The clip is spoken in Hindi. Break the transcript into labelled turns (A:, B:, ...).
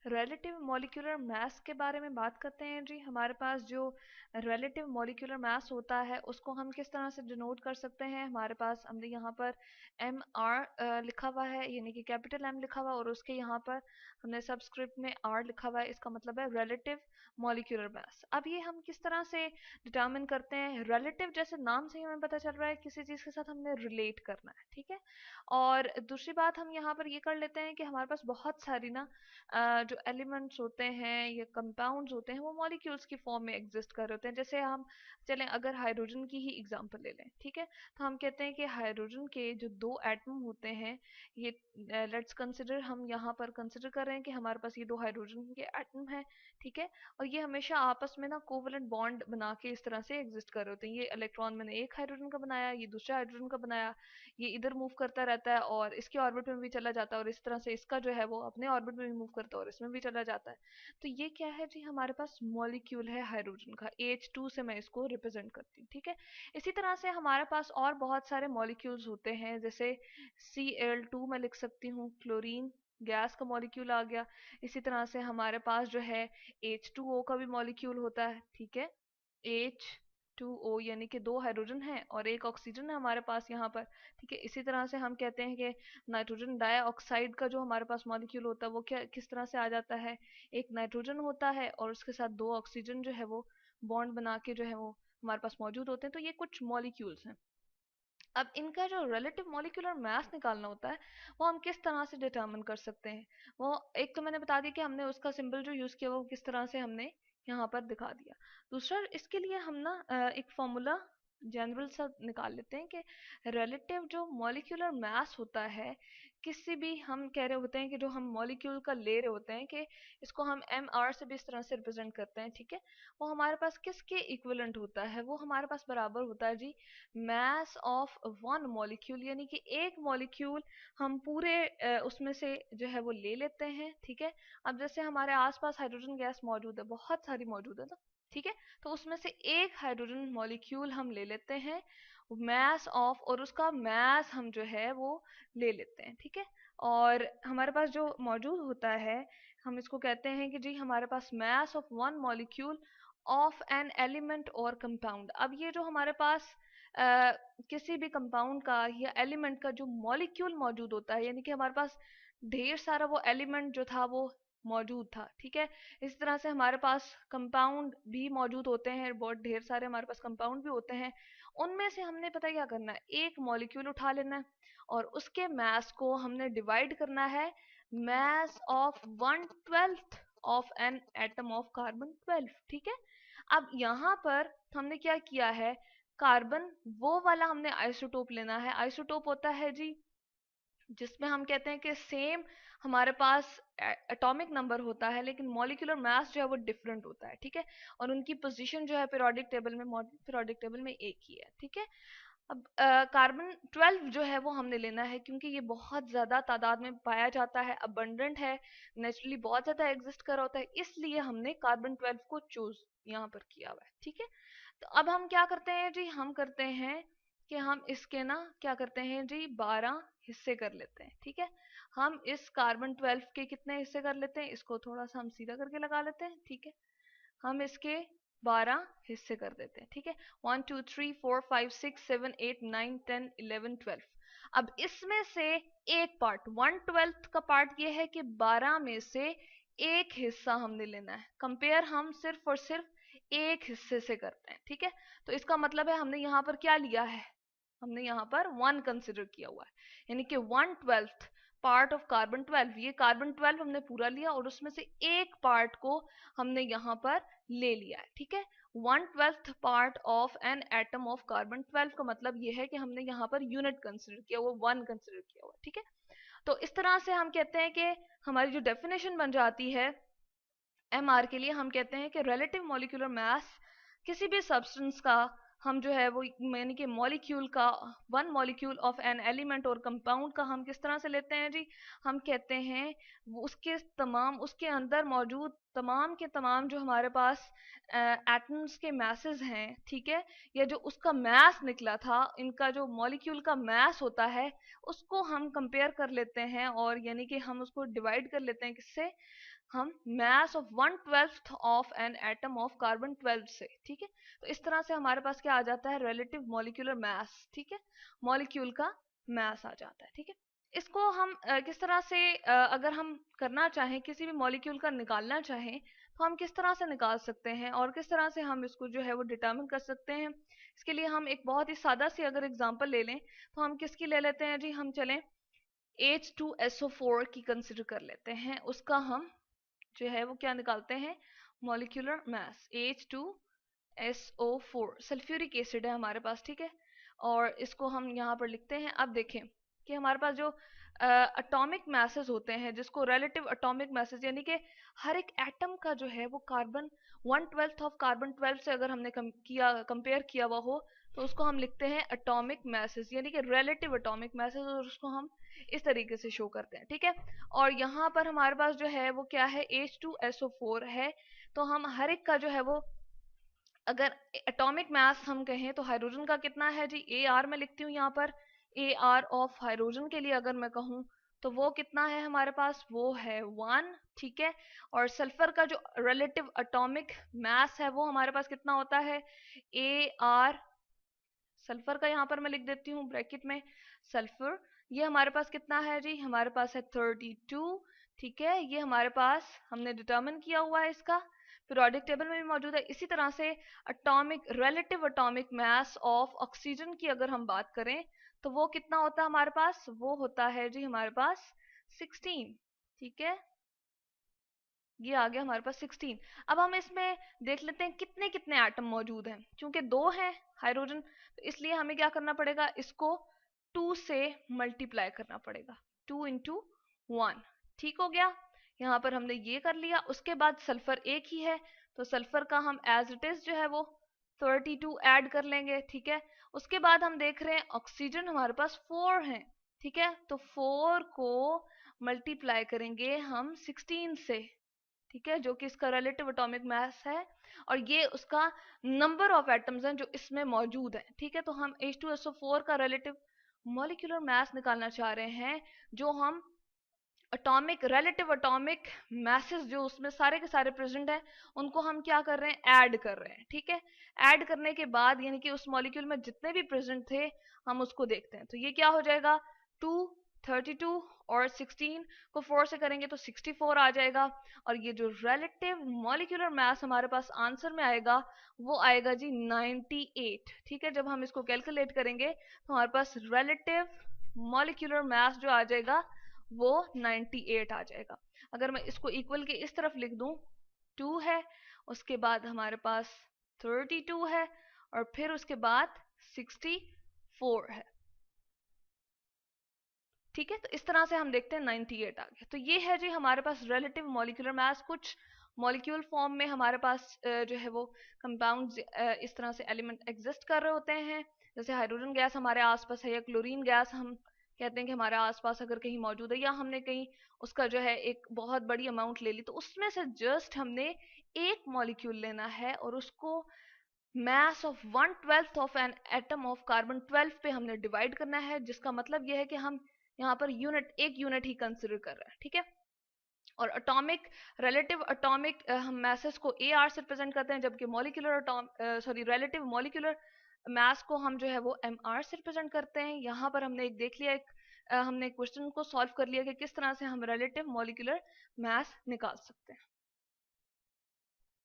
A: रिलेटिव मॉलिक्यूलर मास के बारे में बात करते हैं जी। हमारे पास जो रिलेटिव मॉलिक्यूलर मास होता है उसको हम किस तरह से डिनोट कर सकते हैं। हमारे पास हमने यहाँ पर एम आर लिखा हुआ है, यानी कि कैपिटल एम लिखा हुआ, और उसके यहाँ पर हमने सबस्क्रिप्ट में आर लिखा हुआ है। इसका मतलब है रिलेटिव मॉलिक्यूलर मास। अब ये हम किस तरह से डिटर्मिन करते हैं। रिलेटिव, जैसे नाम से ही हमें पता चल रहा है, किसी चीज़ के साथ हमने रिलेट करना है, ठीक है। और दूसरी बात हम यहाँ पर ये कर लेते हैं कि हमारे पास बहुत सारी ना जो एलिमेंट्स होते हैं या कंपाउंड्स होते हैं वो मॉलिक्यूल्स की फॉर्म में एग्जिस्ट कर रहे होते हैं। जैसे हम चलें अगर हाइड्रोजन की ही एग्जांपल ले लें, ठीक है, तो हम कहते हैं कि हाइड्रोजन के जो दो एटम होते हैं, ये लेट्स कंसिडर, हम यहाँ पर कंसिडर कर रहे हैं कि हमारे पास ये दो हाइड्रोजन के एटम हैं, ठीक है, और ये हमेशा आपस में ना कोवलेंट बॉन्ड बना के इस तरह से एग्जिस्ट कर रहे होते हैं। ये इलेक्ट्रॉन मैंने एक हाइड्रोजन का बनाया, ये दूसरा हाइड्रोजन का बनाया, ये इधर मूव करता रहता है और इसके ऑर्बिट में भी चला जाता है, और इस तरह से इसका जो है वो अपने ऑर्बिट में भी मूव करता है और इसमें भी चला जाता है। तो ये क्या है जी, हमारे पास मॉलिक्यूल है हाइड्रोजन का, H2 से मैं इसको रिप्रेजेंट करती हूँ, ठीक है। इसी तरह से हमारे पास और बहुत सारे मॉलिक्यूल्स होते हैं, जैसे Cl2 मैं लिख सकती हूँ, क्लोरीन गैस का मॉलिक्यूल आ गया। इसी तरह से हमारे पास जो है H2O का भी मॉलिक्यूल होता है, ठीक है, H2O, यानी कि दो हाइड्रोजन है और एक ऑक्सीजन है हमारे पास यहाँ पर, ठीक है। इसी तरह से हम कहते हैं कि नाइट्रोजन डाइऑक्साइड का जो हमारे पास मॉलिक्यूल होता है वो क्या किस तरह से आ जाता है, एक नाइट्रोजन होता है और उसके साथ दो ऑक्सीजन जो है वो बॉन्ड बना के जो है वो हमारे पास मौजूद होते हैं। तो ये कुछ मॉलिक्यूल्स हैं। अब इनका जो रिलेटिव मॉलिक्यूलर मास निकालना होता है वो हम किस तरह से डिटरमिन कर सकते हैं। वो एक तो मैंने बता दिया कि हमने उसका सिंबल जो यूज किया वो किस तरह से हमने यहाँ पर दिखा दिया। दूसरा, इसके लिए हम ना एक फॉर्मूला जनरल सा निकाल लेते हैं कि रिलेटिव जो मॉलिक्यूलर मास होता है, किसी भी हम कह रहे होते हैं कि जो हम मॉलिक्यूल का ले रहे होते हैं कि इसको हम एम आर से भी इस तरह से रिप्रेजेंट करते हैं, ठीक है, वो हमारे पास किसके इक्विवेलेंट होता है, वो हमारे पास बराबर होता है जी मास ऑफ वन मॉलिक्यूल, यानी कि एक मॉलिक्यूल हम पूरे उसमें से जो है वो ले लेते हैं, ठीक है। अब जैसे हमारे आसपास हाइड्रोजन गैस मौजूद है, बहुत सारी मौजूद है ना, ठीक है, तो उसमें से एक हाइड्रोजन मॉलिक्यूल हम ले लेते हैं मास ऑफ, और उसका मास हम जो है वो ले लेते हैं, ठीक है। और हमारे पास जो मौजूद होता है, हम इसको कहते हैं कि जी हमारे पास mass of one molecule of an element और कंपाउंड। अब ये जो हमारे पास अ, किसी भी कंपाउंड का या एलिमेंट का जो मॉलिक्यूल मौजूद होता है, यानी कि हमारे पास ढेर सारा वो एलिमेंट जो था वो मौजूद था, ठीक है। इस तरह से हमारे पास कंपाउंड भी मौजूद होते हैं, बहुत ढेर सारे हमारे पास कंपाउंड भी होते हैं। उनमें से हमने पता क्या करना है, एक मॉलिक्यूल उठा लेना है और उसके मास को हमने डिवाइड करना है mass of 1/12 of an atom of carbon 12, ठीक है। अब यहाँ पर हमने क्या किया है, कार्बन वो वाला हमने आइसोटोप लेना है। आइसोटोप होता है जी जिसमें हम कहते हैं कि सेम हमारे पास एटॉमिक नंबर होता है लेकिन मॉलिक्यूलर मास जो है वो डिफरेंट होता है, ठीक है, और उनकी पोजीशन जो है पीरियोडिक टेबल में, मॉडर्न पीरियोडिक टेबल में एक ही है, ठीक है। अब कार्बन 12 जो है वो हमने लेना है क्योंकि ये बहुत ज़्यादा तादाद में पाया जाता है, अबंडेंट है, नेचुरली बहुत ज़्यादा एग्जिस्ट कर रहा होता है, इसलिए हमने कार्बन 12 को चूज यहाँ पर किया हुआ है, ठीक है। तो अब हम क्या करते हैं जी, हम करते हैं कि हम इसके ना क्या करते हैं जी 12 हिस्से कर लेते हैं, ठीक है। हम इस कार्बन 12 के कितने हिस्से कर लेते हैं, इसको थोड़ा सा हम सीधा करके लगा लेते हैं, ठीक है। हम इसके 12 हिस्से कर देते हैं, ठीक है। 1 2 3 4 5 6 7 8 9 10 11 12। अब इसमें से एक पार्ट 1/12 का पार्ट ये है कि 12 में से एक हिस्सा हमने लेना है। कंपेयर हम सिर्फ और सिर्फ एक हिस्से से करते हैं, ठीक है। तो इसका मतलब है हमने यहाँ पर क्या लिया है, हमने यहाँ पर 1 कंसिडर किया हुआ है, यानी कि 1/12 पार्ट ऑफ कार्बन 12, ये कार्बन 12 हमने पूरा लिया और उसमें से एक पार्ट को हमने यहाँ पर ले लिया है, ठीक है। 1/12 part of an atom of carbon 12 का मतलब ये है कि हमने यहाँ पर यूनिट कंसिडर किया हुआ, 1 कंसिडर किया हुआ, ठीक है। तो इस तरह से हम कहते हैं कि हमारी जो डेफिनेशन बन जाती है एम आर के लिए, हम कहते हैं कि रिलेटिव मॉलिक्यूलर मास किसी भी सब्सटेंस का हम जो है वो यानी कि मॉलिक्यूल का, one molecule of an element और कंपाउंड का हम किस तरह से लेते हैं जी, हम कहते हैं उसके तमाम, उसके अंदर मौजूद तमाम के तमाम जो हमारे पास एटम्स के मैसेज हैं, ठीक है, या जो उसका मैस निकला था, इनका जो मॉलिक्यूल का मैस होता है उसको हम कंपेयर कर लेते हैं, और यानी कि हम उसको डिवाइड कर लेते हैं किससे, हम mass of 1/12 of an atom of carbon 12 से, ठीक है। तो इस तरह से हमारे पास क्या आ जाता है, रिलेटिव मॉलिक्यूलर मास, ठीक है, मॉलिक्यूल का मास आ जाता है, ठीक है। इसको हम किस तरह से अगर हम करना चाहें, किसी भी मॉलिक्यूल का निकालना चाहें, तो हम किस तरह से निकाल सकते हैं और किस तरह से हम इसको जो है वो डिटरमिन कर सकते हैं। इसके लिए हम एक बहुत ही सादा सी अगर एग्जांपल ले लें, तो हम किसकी ले लेते हैं जी, हम चलें H2SO4 की कंसिडर कर लेते हैं। उसका हम जो है वो क्या निकालते हैं, molecular mass H2SO4 sulphuric acid है हमारे पास, ठीक है। और इसको हम यहाँ पर लिखते हैं। अब देखें कि हमारे पास जो एटॉमिक मैसेज होते हैं, जिसको रिलेटिव एटॉमिक मैसेज, यानी कि हर एक एटम का जो है वो कार्बन 1/12 ऑफ कार्बन 12 से अगर हमने कंपेयर किया हुआ हो, तो उसको हम लिखते हैं एटॉमिक मैसेज, यानी कि रिलेटिव एटॉमिक मैसेज, और उसको हम इस तरीके से शो करते हैं, ठीक है। और यहाँ पर हमारे पास जो है वो क्या है, H2SO4 है। तो हम हर एक का जो है वो, अगर एटॉमिक मास हम कहें तो हाइड्रोजन का कितना है जी, AR में लिखती हूँ यहाँ पर, AR ऑफ हाइड्रोजन के लिए अगर मैं कहूँ तो वो कितना है हमारे पास, वो है 1, ठीक है। और सल्फर का जो रिलेटिव एटॉमिक मास है वो हमारे पास कितना होता है, AR, सल्फर का यहाँ पर मैं लिख देती हूँ ब्रैकेट में, सल्फर, ये हमारे पास कितना है जी, हमारे पास है 32, ठीक है। ये हमारे पास हमने डिटरमिन किया हुआ है, इसका पीरियोडिक टेबल में भी मौजूद है। इसी तरह से atomic, relative atomic mass of oxygen की अगर हम बात करें, तो वो कितना होता है हमारे पास, वो होता है जी हमारे पास 16, ठीक है। ये आ गया हमारे पास 16। अब हम इसमें देख लेते हैं कितने कितने एटम मौजूद हैं। क्योंकि दो हैं हाइड्रोजन, तो इसलिए हमें क्या करना पड़ेगा, इसको 2 से मल्टीप्लाई करना पड़ेगा, 2 इंटू 1, ठीक हो गया। यहाँ पर हमने ये कर लिया। उसके बाद सल्फर एक ही है, तो सल्फर का हम एज इट इज जो है वो 32 ऐड कर लेंगे, ठीक है। उसके बाद हम देख रहे हैं ऑक्सीजन हमारे पास 4 है, ठीक है। तो 4 को मल्टीप्लाई करेंगे हम 16 से, ठीक है, जो कि इसका रिलेटिव एटॉमिक मास है, और ये उसका नंबर ऑफ एटम्स हैं जो इसमें मौजूद हैं, ठीक है। तो हम H2SO4 का रिलेटिव मॉलिक्यूलर मास निकालना चाह रहे हैं, जो हम एटॉमिक, रिलेटिव एटॉमिक मैसेज जो उसमें सारे के सारे प्रेजेंट हैं, उनको हम क्या कर रहे हैं, ऐड कर रहे हैं, ठीक है। ऐड करने के बाद यानी कि उस मॉलिक्यूल में जितने भी प्रेजेंट थे हम उसको देखते हैं, तो ये क्या हो जाएगा, 2, 32 और 16 को 4 से करेंगे तो 64 आ जाएगा। और ये जो रिलेटिव मॉलिक्यूलर मास हमारे पास आंसर में आएगा, वो आएगा जी 98, ठीक है। जब हम इसको कैलकुलेट करेंगे तो हमारे पास रिलेटिव मॉलिक्यूलर मास जो आ जाएगा वो 98 आ जाएगा। अगर मैं इसको इक्वल के इस तरफ लिख दूं, 2 है, उसके बाद हमारे पास 32 है, और फिर उसके बाद 64 है, ठीक है। तो इस तरह से हम देखते हैं 98 आ गया। तो ये है जी हमारे पास रिलेटिव मॉलिक्यूलर मास। कुछ मॉलिक्यूल फॉर्म में हमारे पास जो है वो कंपाउंड्स इस तरह से एलिमेंट एग्जिस्ट कर रहे होते हैं, जैसे हाइड्रोजन गैस हमारे आसपास है, या क्लोरीन गैस हम कहते हैं कि हमारे आसपास अगर कहीं मौजूद है, या हमने कहीं उसका जो है एक बहुत बड़ी अमाउंट ले ली, तो उसमें से जस्ट हमने एक मॉलिक्यूल लेना है और उसको mass of 1/12 of an atom of carbon 12 पे हमने डिवाइड करना है, जिसका मतलब यह है कि हम यहाँ पर यूनिट, एक यूनिट ही कंसिडर कर रहे हैं, ठीक है। और एटॉमिक, रिलेटिव एटॉमिक हम मैसेज को AR से रिप्रेजेंट करते हैं, जबकि molecular sorry relative molecular mass को हम जो है वो MR से रिप्रेजेंट करते हैं। यहाँ पर हमने एक देख लिया, एक हमने क्वेश्चन को सॉल्व कर लिया कि किस तरह से हम रिलेटिव मॉलिक्यूलर मास निकाल सकते हैं।